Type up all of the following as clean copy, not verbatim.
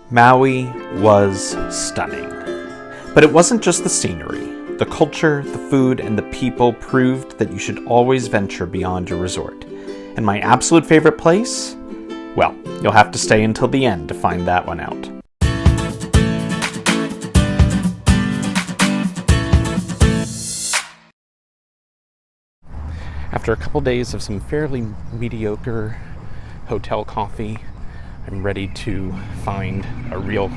Maui was stunning. But it wasn't just the scenery. The culture, the food, and the people proved that you should always venture beyond your resort. And my absolute favorite place? Well, you'll have to stay until the end to find that one out. After a couple days of some fairly mediocre hotel coffee, I'm ready to find a real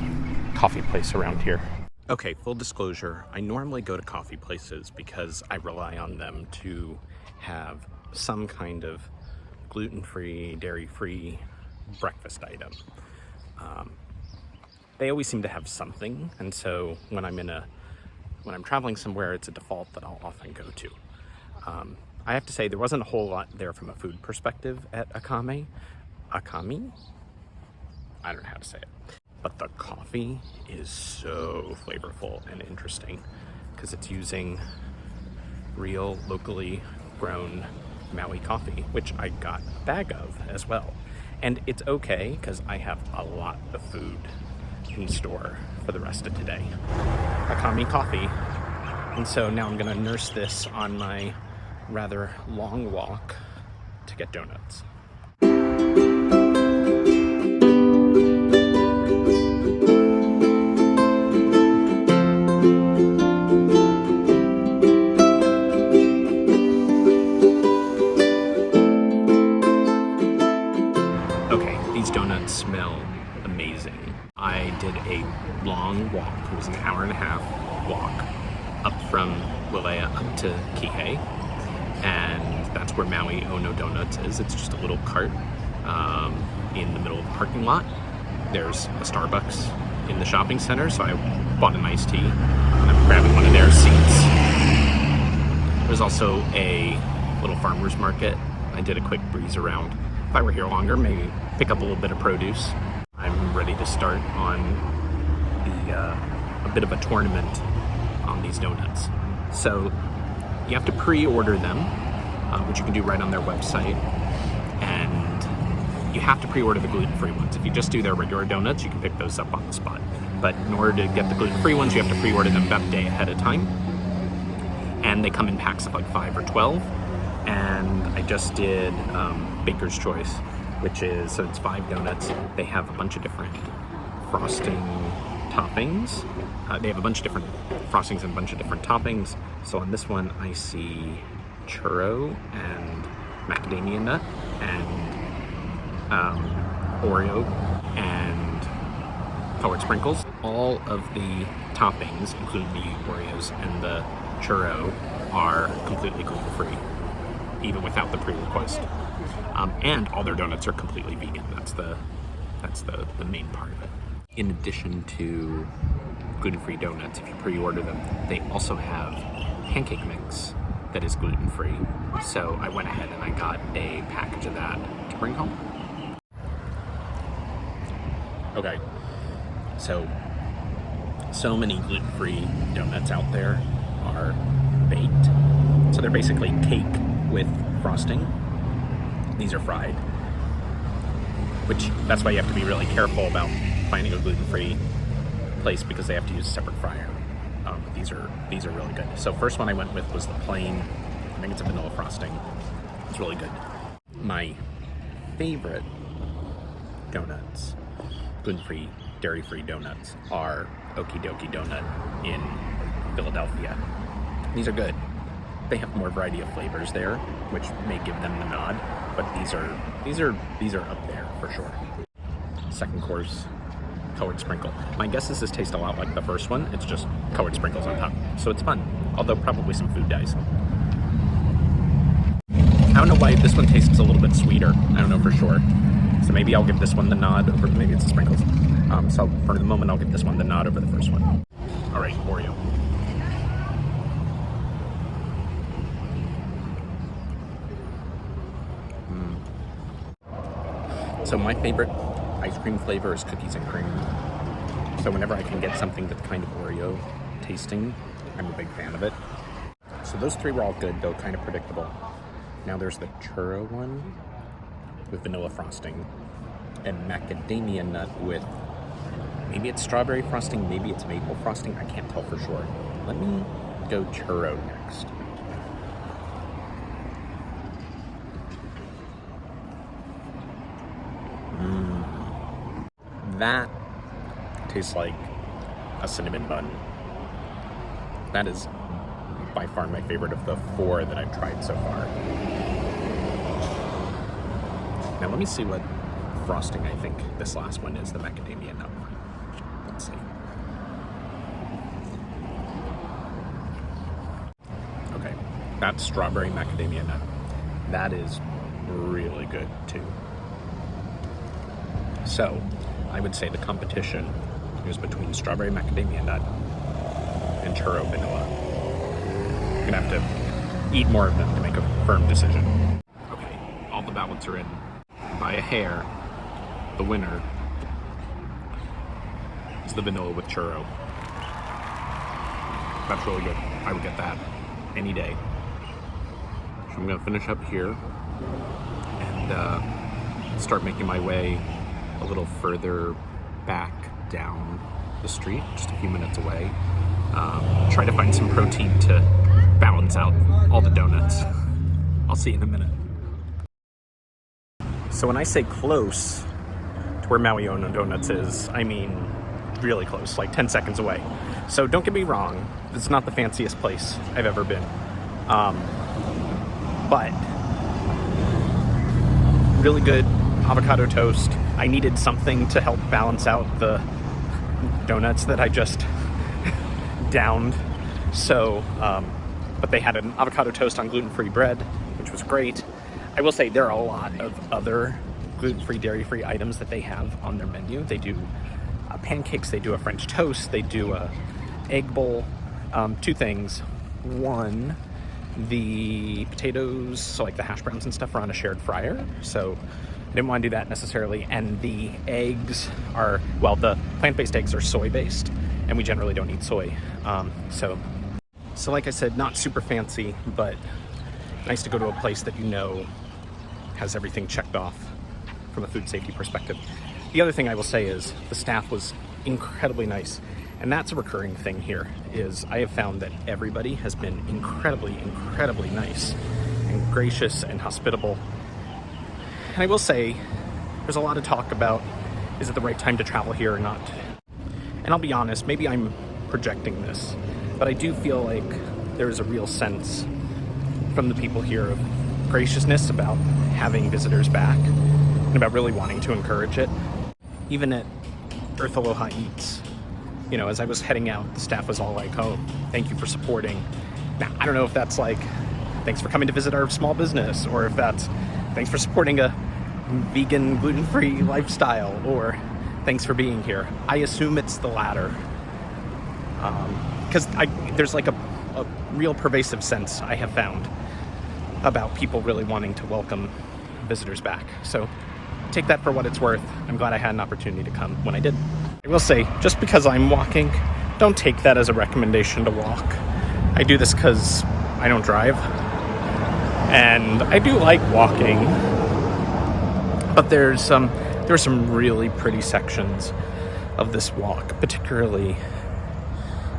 coffee place around here. Okay, full disclosure, I normally go to coffee places because I rely on them to have some kind of gluten-free, dairy-free breakfast item. They always seem to have something, and so when I'm traveling somewhere, it's a default that I'll often go to. I have to say, there wasn't a whole lot there from a food perspective at Akami. I don't know how to say it. But the coffee is so flavorful and interesting because it's using real, locally grown Maui coffee, which I got a bag of as well. And it's okay because I have a lot of food in store for the rest of today. Akami coffee. And so now I'm gonna nurse this on my rather long walk to get donuts. Okay, these donuts smell amazing. I did a long walk. It was an hour and a half walk up from Wilea up to Kihei. And that's where Maui Ono Donuts is. It's just a little cart in the middle of the parking lot. There's a Starbucks in the shopping center, so I bought an iced tea and I'm grabbing one of their seats. There's also a little farmer's market. I did a quick breeze around. If I were here longer, maybe pick up a little bit of produce. I'm ready to start on a bit of a tournament on these donuts. So you have to pre-order them, which you can do right on their website, and you have to pre-order the gluten-free ones. If you just do their regular donuts, you can pick those up on the spot. But in order to get the gluten-free ones, you have to pre-order them about a day ahead of time. And they come in packs of like 5 or 12. And I just did Baker's Choice, which is, so it's 5 donuts. They have a bunch of different frosting toppings. They have a bunch of different frostings and a bunch of different toppings. So on this one, I see churro and macadamia nut and Oreo and colored sprinkles. All of the toppings, including the Oreos and the churro, are completely gluten-free, even without the pre-request. And all their donuts are completely vegan. That's the main part of it. In addition to gluten-free donuts, if you pre-order them, they also have pancake mix that is gluten-free. So I went ahead and I got a package of that to bring home. Okay, so many gluten-free donuts out there are baked. So they're basically cake with frosting. These are fried, which that's why you have to be really careful about finding a gluten-free place because they have to use a separate fryer. These are really good. So first one I went with was the plain, I think it's a vanilla frosting. It's really good. My favorite donuts, gluten-free, dairy-free donuts, are Okie Dokie Donut in Philadelphia. These are good. They have more variety of flavors there, which may give them the nod, but these are up there for sure. Second course, colored sprinkle. My guess is this tastes a lot like the first one. It's just colored sprinkles on top, so it's fun. Although probably some food dyes. I don't know why this one tastes a little bit sweeter. I don't know for sure. So maybe I'll give this one the nod over, maybe it's the sprinkles. So for the moment, I'll give this one the nod over the first one. All right, Oreo. So my favorite ice cream flavor is cookies and cream. So whenever I can get something that's kind of Oreo tasting, I'm a big fan of it. So those three were all good, though kind of predictable. Now there's the churro one with vanilla frosting and macadamia nut with Maybe it's strawberry frosting, maybe it's maple frosting. I can't tell for sure. Let me go churro next. That tastes like a cinnamon bun. That is by far my favorite of the 4 that I've tried so far. Now let me see what frosting I think this last one is, the macadamia nut one. Let's see. Okay, that's strawberry macadamia nut. That is really good too. So, I would say the competition is between strawberry macadamia nut and churro vanilla. You're gonna have to eat more of them to make a firm decision. Okay, all the ballots are in. By a hair, the winner is the vanilla with churro. That's really good. I would get that any day. So I'm gonna finish up here and start making my way a little further back down the street, just a few minutes away. Try to find some protein to balance out all the donuts. I'll see you in a minute. So when I say close to where Maui I Donuts is, I mean really close, like 10 seconds away. So don't get me wrong, it's not the fanciest place I've ever been. But really good avocado toast. I needed something to help balance out the donuts that I just downed. So, but they had an avocado toast on gluten-free bread, which was great. I will say there are a lot of other gluten-free, dairy-free items that they have on their menu. They do pancakes, they do a French toast, they do a egg bowl. 2 things. One, the potatoes, so like the hash browns and stuff, are on a shared fryer. So I didn't want to do that necessarily. And the eggs are, well, the plant-based eggs are soy-based, and we generally don't eat soy. So like I said, not super fancy, but nice to go to a place that you know has everything checked off from a food safety perspective. The other thing I will say is the staff was incredibly nice, and that's a recurring thing here, is I have found that everybody has been incredibly, incredibly nice and gracious and hospitable. And I will say, there's a lot of talk about, is it the right time to travel here or not? And I'll be honest, maybe I'm projecting this, but I do feel like there is a real sense from the people here of graciousness about having visitors back and about really wanting to encourage it. Even at Earth Aloha Eats, you know, as I was heading out, the staff was all like, oh, thank you for supporting. Now, I don't know if that's like, thanks for coming to visit our small business, or if that's, thanks for supporting a vegan, gluten-free lifestyle, or thanks for being here. I assume it's the latter. Because there's like a real pervasive sense I have found about people really wanting to welcome visitors back. So take that for what it's worth. I'm glad I had an opportunity to come when I did. I will say, just because I'm walking, don't take that as a recommendation to walk. I do this because I don't drive, and I do like walking, but there are some really pretty sections of this walk, particularly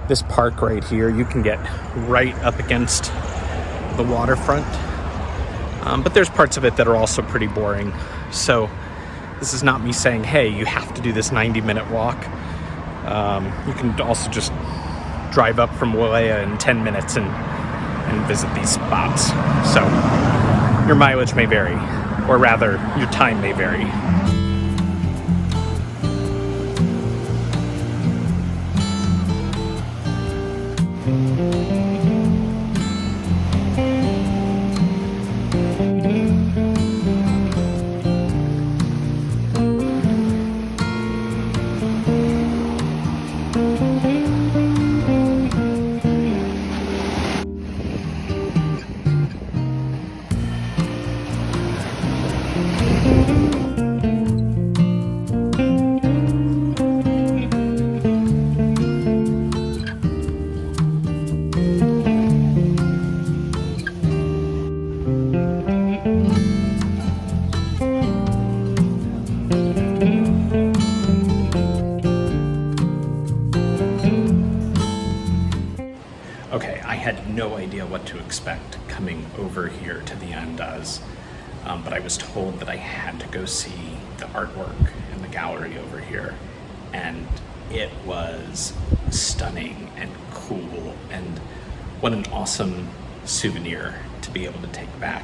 this park right here. You can get right up against the waterfront, but there's parts of it that are also pretty boring. So this is not me saying, hey, you have to do this 90-minute walk. You can also just drive up from Wailea in 10 minutes and visit these spots. So your mileage may vary, or rather, your time may vary. Okay, I had no idea what to expect coming over here to the Andaz, but I was told that I had to go see the artwork in the gallery over here, and it was stunning and cool, and what an awesome souvenir to be able to take back.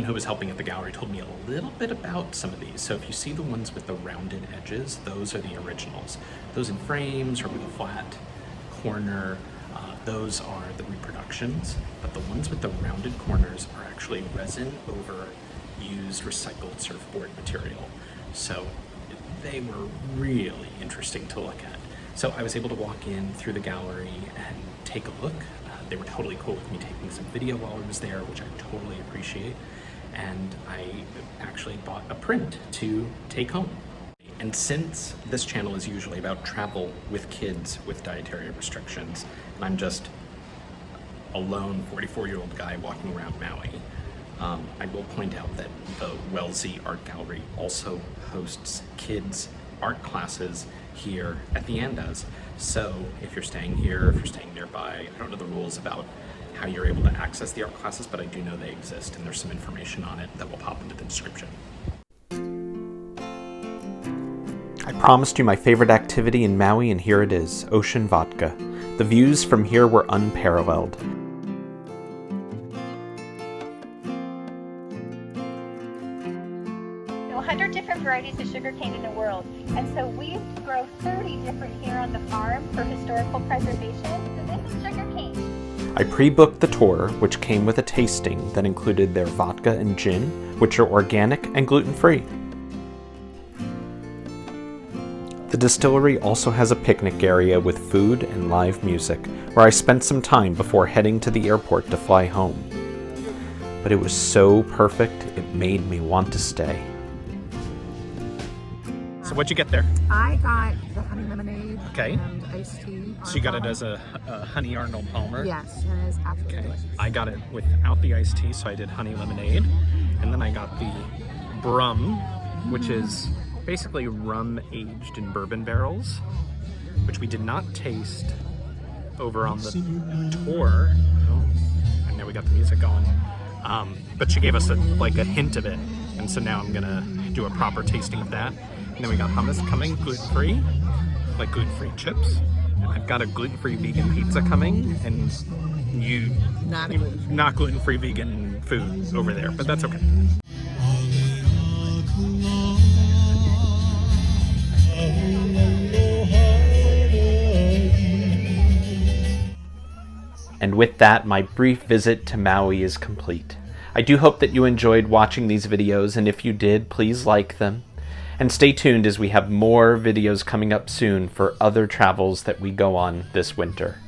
Who was helping at the gallery told me a little bit about some of these. So if you see the ones with the rounded edges, those are the originals. Those in frames or with a flat corner, those are the reproductions. But the ones with the rounded corners are actually resin over used recycled surfboard material. So they were really interesting to look at. So I was able to walk in through the gallery and take a look. They were totally cool with me taking some video while I was there, which I totally appreciate. And I actually bought a print to take home. And since this channel is usually about travel with kids with dietary restrictions, and I'm just a lone 44-year-old guy walking around Maui, I will point out that the Welzie Art Gallery also hosts kids' art classes here at the Andaz. So if you're staying here, if you're staying nearby, I don't know the rules about how you're able to access the art classes, but I do know they exist, and there's some information on it that will pop into the description. I promised you my favorite activity in Maui, and here it is, Ocean Vodka. The views from here were unparalleled. 100 different varieties of sugarcane in the world, and so we grow 30 different here on the farm for historical preservation. So this is sugarcane. I pre-booked the tour, which came with a tasting that included their vodka and gin, which are organic and gluten-free. The distillery also has a picnic area with food and live music, where I spent some time before heading to the airport to fly home. But it was so perfect, it made me want to stay. So what'd you get there? I got the honey lemonade Okay. and iced tea. So you got it as a honey Arnold Palmer? Yes, and it is absolutely delicious. I got it without the iced tea, so I did honey lemonade. And then I got the Brum, which is basically rum aged in bourbon barrels, which we did not taste over on the tour. Oh, and now we got the music going. But she gave us a hint of it, and so now I'm gonna do a proper tasting of that. And then we got hummus coming, gluten-free, like gluten-free chips. And I've got a gluten-free vegan pizza coming, and not gluten-free vegan food over there, but that's okay. And with that, my brief visit to Maui is complete. I do hope that you enjoyed watching these videos, and if you did, please like them. And stay tuned as we have more videos coming up soon for other travels that we go on this winter.